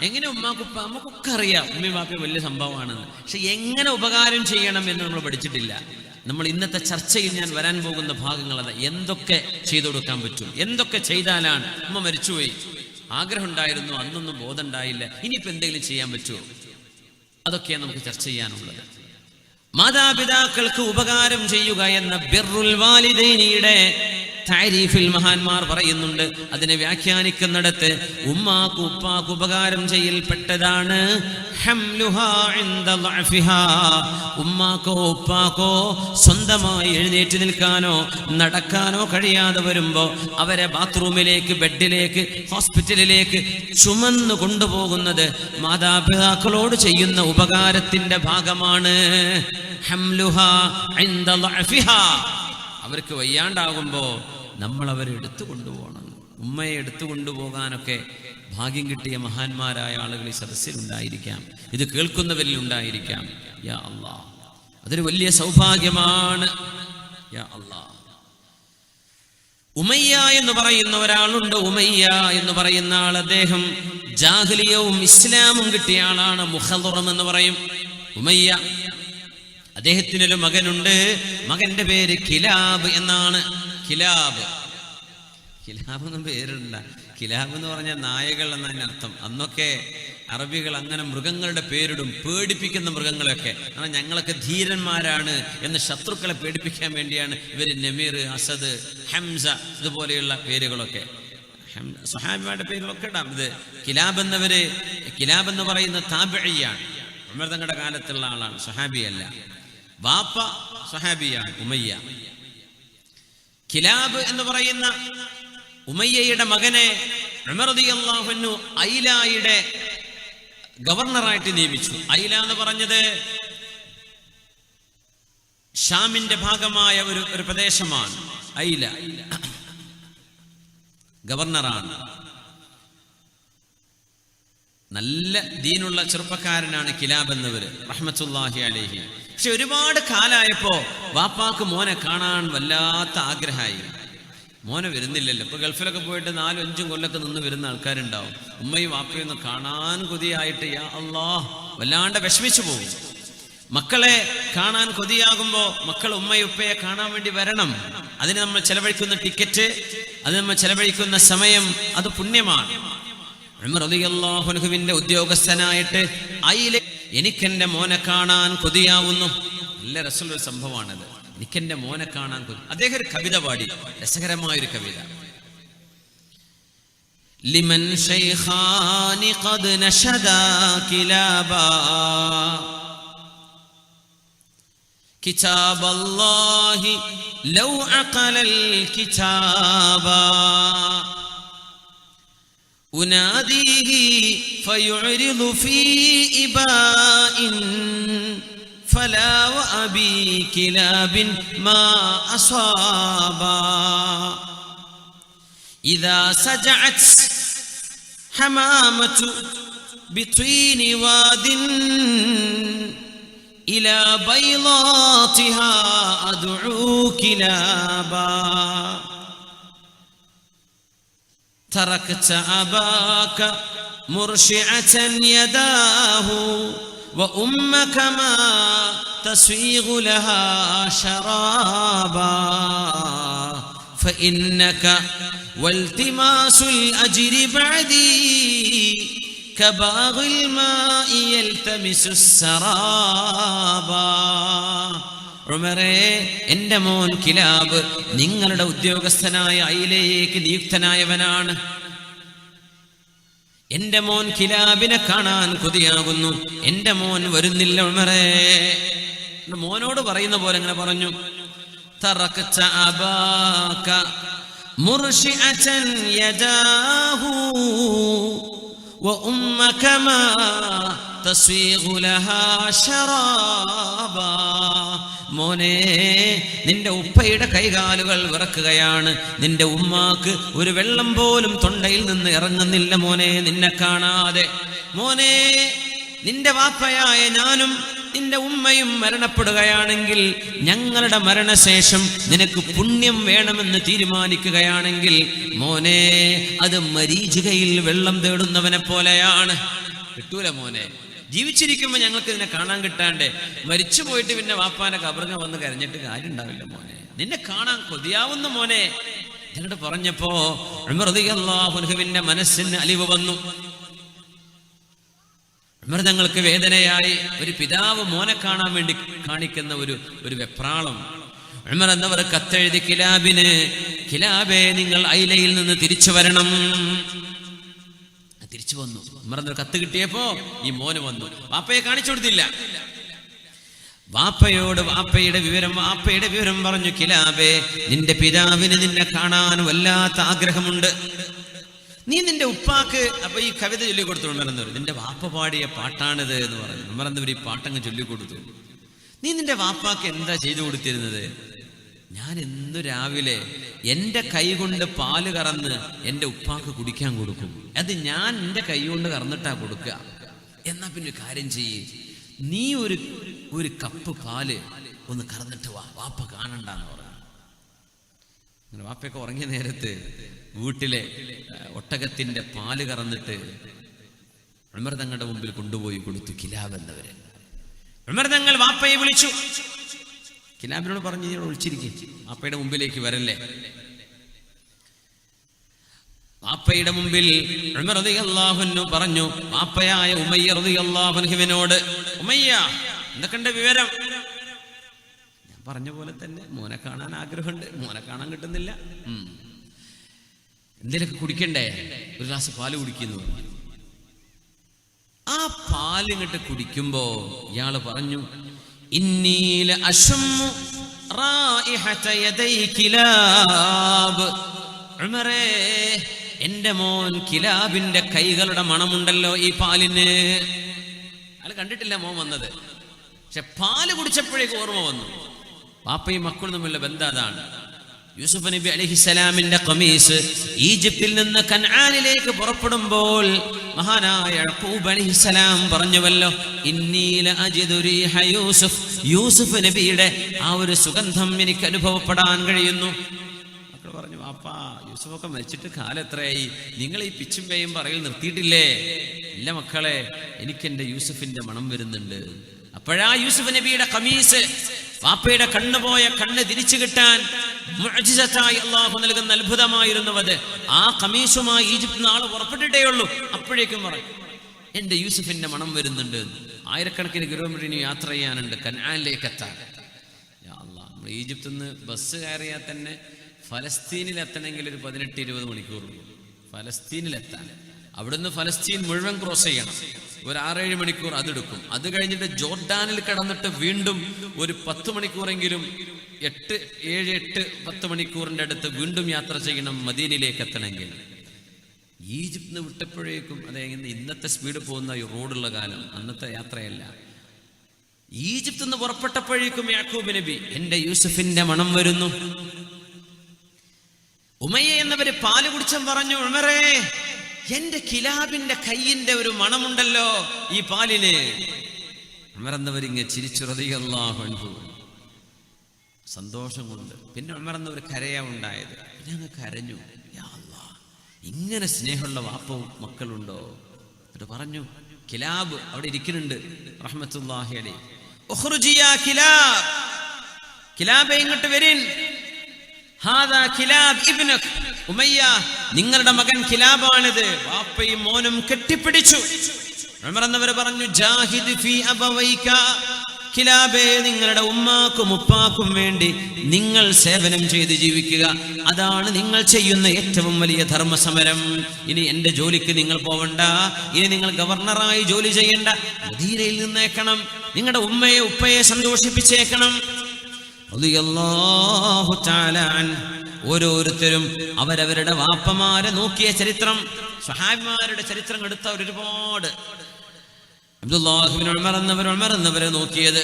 എങ്ങനെ ഉമ്മാക്കുപ്പ നമുക്കൊക്കെ അറിയാം ഉമ്മയും വാപ്പയും വലിയ സംഭവമാണെന്ന്. പക്ഷെ എങ്ങനെ ഉപകാരം ചെയ്യണം എന്ന് നമ്മൾ പഠിച്ചിട്ടില്ല. നമ്മൾ ഇന്നത്തെ ചർച്ചയിൽ ഞാൻ വരാൻ പോകുന്ന ഭാഗങ്ങൾ അത് എന്തൊക്കെ ചെയ്തു കൊടുക്കാൻ പറ്റും, എന്തൊക്കെ ചെയ്താലാണ് ഉമ്മ മരിച്ചുപോയി, ആഗ്രഹം ഉണ്ടായിരുന്നു, അന്നൊന്നും ബോധം ഉണ്ടായില്ല, ഇനിയിപ്പോൾ എന്തെങ്കിലും ചെയ്യാൻ പറ്റുമോ, അതൊക്കെയാണ് നമുക്ക് ചർച്ച ചെയ്യാനുള്ളത്. മാതാപിതാക്കൾക്ക് ഉപകാരം ചെയ്യുക എന്ന ബിർറുൽ വാലിദൈനിയുടെ താരീഫിൽ മഹാന്മാർ പറയുന്നുണ്ട്. അതിനെ വ്യാഖ്യാനിക്കുന്നിടത്ത് ഉമ്മാക്ക് ഉപ്പാക്ക് ഉപകാരം ചെയ്യൽപ്പെട്ടതാണ് ഹംലുഹാ ഇൻദ ളഅഫിഹാ. ഉമ്മാക്കോ ഉപ്പാക്കോ സ്വന്തമായി എഴുന്നേറ്റ് നിൽക്കാനോ നടക്കാനോ കഴിയാതെ വരുമ്പോൾ അവരെ ബാത്റൂമിലേക്ക്, ബെഡിലേക്ക്, ഹോസ്പിറ്റലിലേക്ക് ചുമന്നു കൊണ്ടുപോകുന്നത് മാതാപിതാക്കളോട് ചെയ്യുന്ന ഉപകാരത്തിന്റെ ഭാഗമാണ്. ഹംലുഹാ ഇൻദ ളഅഫിഹാ. അവർക്ക് വയ്യാണ്ടാകുമ്പോൾ നമ്മൾ അവരെ എടുത്തു കൊണ്ടുപോകണം. ഉമ്മയെ എടുത്തു കൊണ്ടുപോകാനൊക്കെ ഭാഗ്യം കിട്ടിയ മഹാന്മാരായ ആളുകൾ ഈ സദസ്സിലുണ്ടായിരിക്കാം, ഇത് കേൾക്കുന്നവരിൽ ഉണ്ടായിരിക്കാം. യാ അല്ലാഹ്, അതൊരു വലിയ സൗഭാഗ്യമാണ്. യാ അല്ലാഹ്. ഉമയ്യ എന്ന് പറയുന്ന ഒരാളുണ്ട്. ഉമയ്യ എന്ന് പറയുന്ന ആൾ, അദ്ദേഹം ജാഹിലിയവും ഇസ്ലാമും കിട്ടിയ ആളാണ്. മുഖദ്റം എന്ന് പറയും ഉമയ്യ. അദ്ദേഹത്തിനൊരു മകനുണ്ട്. മകന്റെ പേര് കിലാബ് എന്നാണ്. കിലാബ് എന്ന പേരുണ്ട. കിലാബ് എന്ന് പറഞ്ഞാൽ നായകൾ എന്നതിന് അർത്ഥം. അന്നൊക്കെ അറബികൾ അങ്ങനെ മൃഗങ്ങളുടെ പേരിടും, പേടിപ്പിക്കുന്ന മൃഗങ്ങളൊക്കെ. കാരണം ഞങ്ങളൊക്കെ ധീരന്മാരാണ് എന്ന് ശത്രുക്കളെ പേടിപ്പിക്കാൻ വേണ്ടിയാണ് ഇവർ നമീർ, അസദ്, ഹംസ ഇതുപോലെയുള്ള പേരുകളൊക്കെ, സ്വഹാബിമാരുടെ പേരുകളൊക്കെ ഇടാം. ഇത് കിലാബ് എന്ന് പറയുന്ന താബിഇയാണ്. ഉമർ തങ്ങളുടെ കാലത്തുള്ള ആളാണ്, സ്വഹാബിയല്ല. വാപ്പ സ്വഹാബിയാണ്, ഉമയ്യ. കിലാബ് എന്ന് പറയുന്ന ഉമയ്യയുടെ മകനെ ഉമർ റളിയല്ലാഹു അൻഹു ഐലായുടെ ഗവർണറായിട്ട് നിയമിച്ചു. ഐല എന്ന് പറഞ്ഞത് ഷാമിന്റെ ഭാഗമായ ഒരു പ്രദേശമാണ്. ഐല ഗവർണറാണ്. നല്ല ദീനുള്ള ചെറുപ്പക്കാരനാണ് കിലാബ് എന്നവര്, റഹ്മത്തുള്ളാഹി അലൈഹി. പക്ഷെ ഒരുപാട് കാലായപ്പോ വാപ്പാക്ക് മോനെ കാണാൻ വല്ലാത്ത ആഗ്രഹമായി. മോനെ വരുന്നില്ലല്ലോ. ഇപ്പൊ ഗൾഫിലൊക്കെ പോയിട്ട് 4-5 കൊല്ലൊക്കെ നിന്ന് വരുന്ന ആൾക്കാരുണ്ടാവും. ഉമ്മയും വാപ്പയും ഒന്ന് കാണാൻ കൊതിയായിട്ട് യാ അല്ലാഹ് വല്ലാണ്ട് വിഷമിച്ചു പോകും. മക്കളെ കാണാൻ കൊതിയാകുമ്പോ മക്കൾ ഉമ്മയും ഉപ്പയെ കാണാൻ വേണ്ടി വരണം. അതിന് നമ്മൾ ചെലവഴിക്കുന്ന ടിക്കറ്റ്, അത് നമ്മൾ ചെലവഴിക്കുന്ന സമയം, അത് പുണ്യമാണ്. ഉമർ റളിയല്ലാഹു അൻഹുവിന്റെ ഉദ്യോഗസ്ഥനായിട്ട് എനിക്കെന്റെ മോനെ കാണാൻ കൊതിയാവുന്നു. നല്ല രസമുള്ള സംഭവമാണത്. എനിക്കെന്റെ മോനെ കാണാൻ കൊതി. അദ്ദേഹം ഒരു കവിത പാടി, രസകരമായൊരു കവിത. ലിമൻ ശൈഖാനി ഖദ് നശദാ കിലാബാ കിതാബല്ലാഹി ലൗ അഖലൽ കിതാബാ أناديه فيعرض في إباء فلا وأبي كلاب ما أصابا إذا سجعت حمامة بطين واد إلى بيضاتها أدعو كلابا تركت أباك مرشعة يداه وأمك ما تسويغ لها شرابا فإنك والتماس الأجر بعدي كباغ الماء يلتمس السرابا. ഉമറേ, എന്റെ മോൻ കിലാബ് നിങ്ങളുടെ ഉദ്യോഗസ്ഥനായ ഐലയിലേക്ക് നിയുക്തനായവനാണ്. എന്റെ മോൻ കിലാബിനെ കാണാൻ കൊതിയാകുന്നു. എന്റെ മോൻ വരുന്നില്ല ഉമറേ. മോനോട് പറയുന്ന പോലെ ഇങ്ങനെ പറഞ്ഞു. തറക്ത അബാക മുർശിഅതൻ യദാഹു وأمك ما تسويغ لها شرابا. മോനെ, നിന്റെ ഉപ്പയുടെ കൈകാലുകൾ വിറക്കുകയാണ്. നിന്റെ ഉമ്മാക്ക് ഒരു വെള്ളം പോലും തൊണ്ടയിൽ നിന്ന് ഇറങ്ങുന്നില്ല മോനെ നിന്നെ കാണാതെ. മോനെ, നിന്റെ വാപ്പയായ ഞാനും നിന്റെ ഉമ്മയും മരണപ്പെടുകയാണെങ്കിൽ, ഞങ്ങളുടെ മരണശേഷം നിനക്ക് പുണ്യം വേണമെന്ന് തീരുമാനിക്കുകയാണെങ്കിൽ മോനെ, അത് മരീചികയിൽ വെള്ളം തേടുന്നവനെ പോലെയാണ്. കിട്ടൂല മോനെ. ജീവിച്ചിരിക്കുമ്പോൾ ഞങ്ങൾക്ക് ഇതിനെ കാണാൻ കിട്ടാണ്ട് മരിച്ചു പോയിട്ട് പിന്നെ വാപ്പാന്റെ കബറിങ്ങ വന്ന് കരഞ്ഞിട്ട് കാര്യം ഉണ്ടാവില്ല മോനെ, നിന്നെ കാണാൻ കൊതിയാവുന്ന മോനെ എന്നിട്ട് പറഞ്ഞപ്പോ ഉമർ റളിയല്ലാഹു അൻഹുവിന്റെ മനസ്സിന് അലിവ് വന്നു. ഉമർ തങ്ങൾക്ക് വേദനയായി. ഒരു പിതാവ് മോനെ കാണാൻ വേണ്ടി കാണിക്കുന്ന ഒരു വെപ്രാളം. ഉമർ എന്നവർ കത്തെഴുതി കിലാബിന്, കിലാബേ നിങ്ങൾ ഐലയിൽ നിന്ന് തിരിച്ചു വരണം. തിരിച്ചു വന്നു. ഉമർ എന്നൊരു കത്ത് കിട്ടിയപ്പോ ഈ മോന് വന്നു. വാപ്പയെ കാണിച്ചു കൊടുത്തില്ല. വാപ്പയോട് വാപ്പയുടെ വിവരം പറഞ്ഞു. കിലാബേ, നിന്റെ പിതാവിന് നിന്നെ കാണാൻ വല്ലാത്ത ആഗ്രഹമുണ്ട്. നീ നിന്റെ ഉപ്പാക്ക്, അപ്പൊ ഈ കവിത ചൊല്ലിക്കൊടുത്തു ഉമർന്നവർ. നിന്റെ വാപ്പ പാടിയ പാട്ടാണിത് എന്ന് പറഞ്ഞു. ഉമർന്നവർ ഈ പാട്ടങ്ങ് ചൊല്ലിക്കൊടുത്തു. നീ നിന്റെ വാപ്പാക്ക് എന്താ ചെയ്തു കൊടുത്തിരുന്നത്? ഞാൻ ഇന്ന് രാവിലെ എൻ്റെ കൈ കൊണ്ട് പാല് കറന്ന് എൻ്റെ ഉപ്പാക്ക് കുടിക്കാൻ കൊടുക്കും. അത് ഞാൻ എൻ്റെ കൈ കൊണ്ട് കറന്നിട്ടാ കൊടുക്കുക. എന്നാ പിന്നെ കാര്യം ചെയ്യേ, നീ ഒരു കപ്പ് പാല് ഒന്ന് കറന്നിട്ട് വാ, വാപ്പ കാണണ്ടെന്ന് പറഞ്ഞു. അങ്ങനെ വാപ്പയൊക്കെ ഉറങ്ങിയ നേരത്ത് വീട്ടിലെ ഒട്ടകത്തിന്റെ പാല് കറന്നിട്ട് ഉമർ തങ്ങളുടെ മുമ്പിൽ കൊണ്ടുപോയി കൊടുത്തു. കിലാബ് എന്നവര്. ഉമർ തങ്ങൾ വാപ്പയെ വിളിച്ചു. കിലാബിനോട് പറഞ്ഞു, നീ വിളിച്ചിരിക്കും, വാപ്പയുടെ മുമ്പിലേക്ക് വരല്ലേ. വാപ്പയുടെ മുമ്പിൽ ഉമർ റളിയല്ലാഹു അൻഹു പറഞ്ഞു വാപ്പയായ ഉമയ്യ റളിയല്ലാഹു അൻഹുവിനോട്, ഉമയ്യ എന്തൊക്കെയുണ്ട് വിവരം? ഞാൻ പറഞ്ഞ പോലെ തന്നെ മോനെ കാണാൻ ആഗ്രഹമുണ്ട്, മോനെ കാണാൻ കിട്ടുന്നില്ല. എന്തേലൊക്കെ കുടിക്കണ്ടേ? ഒരു ഗ്ലാസ് പാല് കുടിക്കുന്നു. ആ പാല് ഇങ്ങോട്ട് കുടിക്കുമ്പോ ഇയാള് പറഞ്ഞു, ഇന്നീല അശുമ്മു റായിഹത യദൈ കിലാബ്. ഉമറേ, എന്റെ മോൻ കിലാബിന്റെ കൈകളുടെ മണമുണ്ടല്ലോ ഈ പാലിന്. അയാൾ കണ്ടിട്ടില്ല മോൻ വന്നത്, പക്ഷെ പാല് കുടിച്ചപ്പോഴേക്ക് ഓർമ്മ വന്നു. വാപ്പയും മക്കളും തമ്മിലുള്ള ബന്ധം അതാണ്. യൂസുഫ് നബി അലൈഹിസ്സലാമിന്റെ ഖമീസ് ഈജിപ്തിൽ നിന്ന് കൻആനിലേക്ക് പുറപ്പെടുമ്പോൾ മഹാനായ യാക്കൂബ് അലൈഹിസ്സലാം പറഞ്ഞുവല്ലോ, ഇന്നീല അജിദു റീഹ യൂസുഫ്. യൂസുഫ് നബിയുടെ ആ ഒരു സുഗന്ധം എനിക്ക് അനുഭവപ്പെടാൻ കഴിയുന്നു. മക്കൾ പറഞ്ഞു, വാപ്പാ യൂസുഫൊക്കെ മരിച്ചിട്ട് കാലം എത്രയായി, നിങ്ങൾ ഈ പിച്ചും പേയും പറയൽ നിർത്തിയിട്ടില്ലേ? ഇല്ല മക്കളെ, എനിക്കെന്റെ യൂസുഫിന്റെ മണം വരുന്നുണ്ട്. അപ്പോഴാ യൂസുഫ് നബിയുടെ ഖമീസ്, വാപ്പയുടെ കണ്ണുപോയ കണ്ണ് തിരിച്ചു കിട്ടാൻ മുഅ്ജിസത്തായി അല്ലാഹു നൽകുന്ന അത്ഭുതമായിരുന്നു അത്. ആ ഖമീസുമായി ഈജിപ്തിൽ നിന്ന് ആള് പുറപ്പെട്ടിട്ടേ ഉള്ളൂ. അപ്പോഴേക്കും പറഞ്ഞു, എന്റെ യൂസുഫിന്റെ മണം വരുന്നുണ്ട്. ആയിരക്കണക്കിന് കിലോമീറ്റർ ഇനി യാത്ര ചെയ്യാനുണ്ട് കൻആനിലേക്ക് എത്താൻ. യാ അല്ലാഹ്, നമ്മൾ ഈജിപ്തിൽ നിന്ന് ബസ് കയറിയാൽ തന്നെ ഫലസ്തീനിലെത്തണമെങ്കിൽ ഒരു 18-20 മണിക്കൂർ ഫലസ്തീനിലെത്താൻ. അവിടുന്ന് ഫലസ്തീൻ മുഴുവൻ ക്രോസ് ചെയ്യണം, ഒരു 6-7 മണിക്കൂർ അതെടുക്കും. അത് കഴിഞ്ഞിട്ട് ജോർഡാനിൽ കിടന്നിട്ട് വീണ്ടും ഒരു 10 മണിക്കൂറെങ്കിലും 7-8-10 മണിക്കൂറിന്റെ അടുത്ത് വീണ്ടും യാത്ര ചെയ്യണം മദീനയിലേക്ക് എത്തണമെങ്കിൽ. ഈജിപ്തിൽ നിന്ന് വിട്ടപ്പോഴേക്കും, അതായത് ഇന്നത്തെ സ്പീഡ് പോകുന്ന ഈ റോഡുള്ള കാലം, അന്നത്തെ യാത്രയല്ല. ഈജിപ്തിൽ നിന്ന് പുറപ്പെട്ടപ്പോഴേക്കും യാക്കൂബ് നബി, എന്റെ യൂസുഫിന്റെ മണം വരുന്നു. ഉമയ്യ എന്നവര് പാല് കുടിച്ചം പറഞ്ഞു, ഉമറേ, എന്റെ കിലാബിന്റെ കയ്യിന്റെ ഒരു മണമുണ്ടല്ലോ ഈ പാലിന്. ഉമർ എന്നവരിങ്ങ ചിരിച്ചു റളിയല്ലാഹു അൻഹു, സന്തോഷം കൊണ്ട്. പിന്നെ ഉമർ എന്നവർ കരയാ ഉണ്ടായത്. പിന്നെ അങ്ങ് കരഞ്ഞു, യാ അല്ലാഹ്, ഇങ്ങനെ സ്നേഹമുള്ള വാപ്പവും മക്കളുണ്ടോ? എന്നിട്ട് പറഞ്ഞു, കിലാബ് അവിടെ ഇരിക്കുന്നുണ്ട് റഹ്മത്തുള്ളാഹി അലൈഹി. ഉഖ്റുജി യാ കിലാബ്, കിലാബേ ഇങ്ങോട്ട് വരിൻ. ഹാദാ കിലാബ് ഇബ്നുക് ഉമയ്യ, നിങ്ങളുടെ മകൻ കിലാബാണിത്. വാപ്പയും മോനും കെട്ടിപ്പിടിച്ചു. ഉമർ എന്നവർ പറഞ്ഞു, ജാഹിദ് ഫീ അബവൈക, കിലാബേ, നിങ്ങളുടെ ഉമ്മാക്കും ഉപ്പാക്കും വേണ്ടി നിങ്ങൾ സേവനം ചെയ്ത് ജീവിക്കുക. അതാണ് നിങ്ങൾ ചെയ്യുന്ന ഏറ്റവും വലിയ ധർമ്മസമരം. ഇനി എന്റെ ജോലിക്ക് നിങ്ങൾ പോവണ്ട, ഇനി നിങ്ങൾ ഗവർണറായി ജോലി ചെയ്യണ്ട, മദീനയിൽ നിന്നേക്കണം, നിങ്ങളുടെ ഉമ്മയെ ഉപ്പയെ സന്തോഷിപ്പിച്ചേക്കണം. റളിയല്ലാഹു തആല അൻഹു. ഓരോരുത്തരും അവരവരുടെ വാപ്പമാരെ നോക്കിയ ചരിത്രം, സ്വഹാബിമാരുടെ ചരിത്രം എടുത്ത ഒരുപാട്. അബ്ദുല്ലാഹ് ഇബ്നു ഉമർ എന്നവരെ നോക്കിയത്,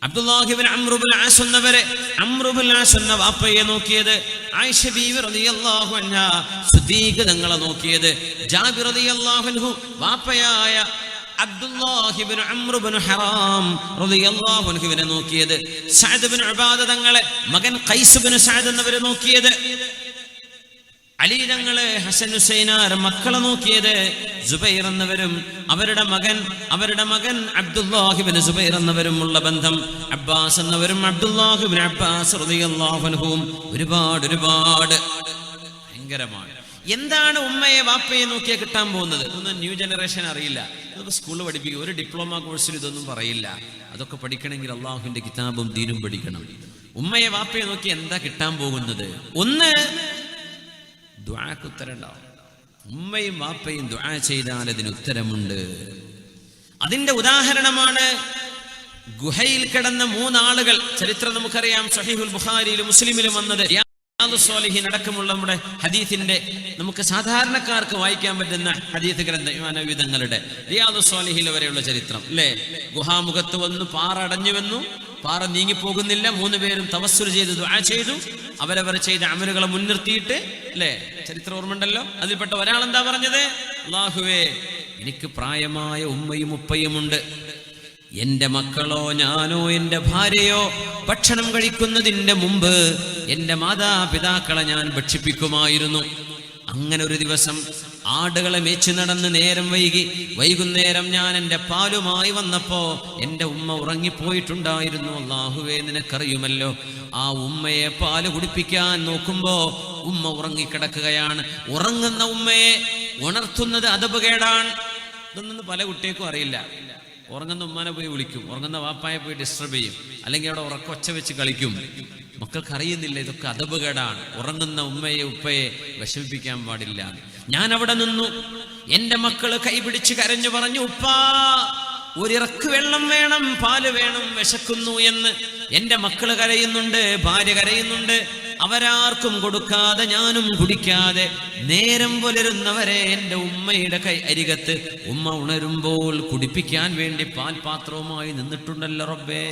അബ്ദുല്ലാഹ് ഇബ്നു അംർ ഇബ്നു ആസ് എന്ന വാപ്പയെ നോക്കിയത്, ആയിഷ ബീവി റളിയല്ലാഹു അൻഹാ സിദ്ദീഖ് തങ്ങളെ നോക്കിയത്, ജാബിർ റളിയല്ലാഹു അൻഹു വാപ്പയായ അബ്ദുല്ലാഹ് ഇബ്നു അംർ ഇബ്നു ഹറാം റളിയല്ലാഹു അൻഹുവിനെ നോക്കിയത്, സഅദ് ഇബ്നു ഉബാദ തങ്ങളെ മകൻ ഖൈസ് ഇബ്നു സഅദ് എന്നവരെ നോക്കിയത്, അലി തങ്ങള് ഹസൻ ഹുസൈനാർ മക്കളെ നോക്കിയത് സുബൈർ എന്നവരും അവരുടെ മകൻ അബ്ദുല്ലാഹിബ്നു സുബൈർ എന്നവരും ഉള്ള ബന്ധം, അബ്ബാസ് എന്നവരും അബ്ദുല്ലാഹിബ്നു അബ്ബാസ് റളിയല്ലാഹു അൻഹും ഒരുപാട് ഭയങ്കരമാണ്. എന്താണ് ഉമ്മയെ വാപ്പയെ നോക്കിയാൽ കിട്ടാൻ പോകുന്നത്? ഇതൊന്നും ന്യൂ ജനറേഷൻ അറിയില്ല. ഇതൊക്കെ സ്കൂളിൽ പഠിപ്പിക്കും. ഒരു ഡിപ്ലോമ കോഴ്സിൽ ഇതൊന്നും പറയില്ല. അതൊക്കെ പഠിക്കണമെങ്കിൽ അള്ളാഹുവിന്റെ കിതാബും ദീനും പഠിക്കണം. ഉമ്മയെ വാപ്പയെ നോക്കി എന്താ കിട്ടാൻ പോകുന്നത്? ഒന്ന്, ദുആക്ക് ഉത്തരം ഉണ്ടാവും. ഉമ്മയും വാപ്പയും ദുആ ചെയ്താൽ അതിന് ഉത്തരമുണ്ട്. അതിന്റെ ഉദാഹരണമാണ് ഗുഹയിൽ കിടന്ന 3 ആളുകൾ. ചരിത്രം നമുക്കറിയാം. സ്വഹീഹുൽ ബുഖാരിയിലും മുസ്ലിമിലും വന്നത്. സ്വാലിഹീൻ അടക്കമുള്ള നമ്മുടെ ഹദീസിന്റെ, നമുക്ക് സാധാരണക്കാർക്ക് വായിക്കാൻ പറ്റുന്ന ഹദീസ് ഗ്രന്ഥങ്ങളുടെ റിയാദുസ് സ്വാലിഹീൻ വരെയുള്ള ചരിത്രം അല്ലേ. ഗുഹാമുഖത്ത് വന്നു, പാറ അടഞ്ഞു വന്നു, പാറ നീങ്ങിപ്പോകുന്നില്ല. 3 പേരും തവസ്സുൽ ചെയ്ത് ദുആ ചെയ്തു. അവരവർ ചെയ്ത അമലുകളെ മുൻനിർത്തിയിട്ട് അല്ലേ, ചരിത്രം ഓർമ്മയുണ്ടല്ലോ. അതിൽപ്പെട്ട ഒരാൾ എന്താ പറഞ്ഞത്? അല്ലാഹുവേ, എനിക്ക് പ്രായമായ ഉമ്മയും ഉപ്പയുമുണ്ട്. എന്റെ മക്കളോ ഞാനോ എന്റെ ഭാര്യയോ ഭക്ഷണം കഴിക്കുന്നതിന്റെ മുമ്പ് എന്റെ മാതാപിതാക്കളെ ഞാൻ ഭക്ഷിപ്പിക്കുമായിരുന്നു. അങ്ങനെ ഒരു ദിവസം ആടുകളെ മേച്ചു നടന്ന് നേരം വൈകുന്നേരം ഞാൻ എന്റെ പാലുമായി വന്നപ്പോ എന്റെ ഉമ്മ ഉറങ്ങിപ്പോയിട്ടുണ്ടായിരുന്നു. അല്ലാഹുവേ, നിനക്കറിയുമല്ലോ. ആ ഉമ്മയെ പാല് കുടിപ്പിക്കാൻ നോക്കുമ്പോ ഉമ്മ ഉറങ്ങിക്കിടക്കുകയാണ്. ഉറങ്ങുന്ന ഉമ്മയെ ഉണർത്തുന്നത് അദബുകേടാണ്. ഇതൊന്നും പല കുട്ടികൾക്കും അറിയില്ല. ഉറങ്ങുന്ന ഉമ്മാനെ പോയി വിളിക്കും, ഉറങ്ങുന്ന വാപ്പായെ പോയി ഡിസ്റ്റർബ് ചെയ്യും, അല്ലെങ്കിൽ അവിടെ ഉറക്കൊച്ച വെച്ച് കളിക്കും. മക്കൾക്ക് അറിയുന്നില്ല ഇതൊക്കെ അദബുകേടാണ്. ഉറങ്ങുന്ന ഉമ്മയെ ഉപ്പയെ വിഷമിപ്പിക്കാൻ പാടില്ല. ഞാൻ അവിടെ നിന്നു. എന്റെ മക്കള് കൈപിടിച്ച് കരഞ്ഞു പറഞ്ഞു, ഉപ്പാ, ഒരിറക്ക് വെള്ളം വേണം, പാല് വേണം, വിശക്കുന്നു എന്ന്. എന്റെ മക്കള് കരയുന്നുണ്ട്, ഭാര്യ കരയുന്നുണ്ട്. അവരാർക്കും കൊടുക്കാതെ ഞാനും കുടിക്കാതെ നേരം പുലരുന്നവരെ എന്റെ ഉമ്മയുടെ അരികത്ത് ഉമ്മ ഉണരുമ്പോൾ കുടിപ്പിക്കാൻ വേണ്ടി പാൽപാത്രവുമായി നിന്നിട്ടുണ്ടല്ലോ റബ്ബേ.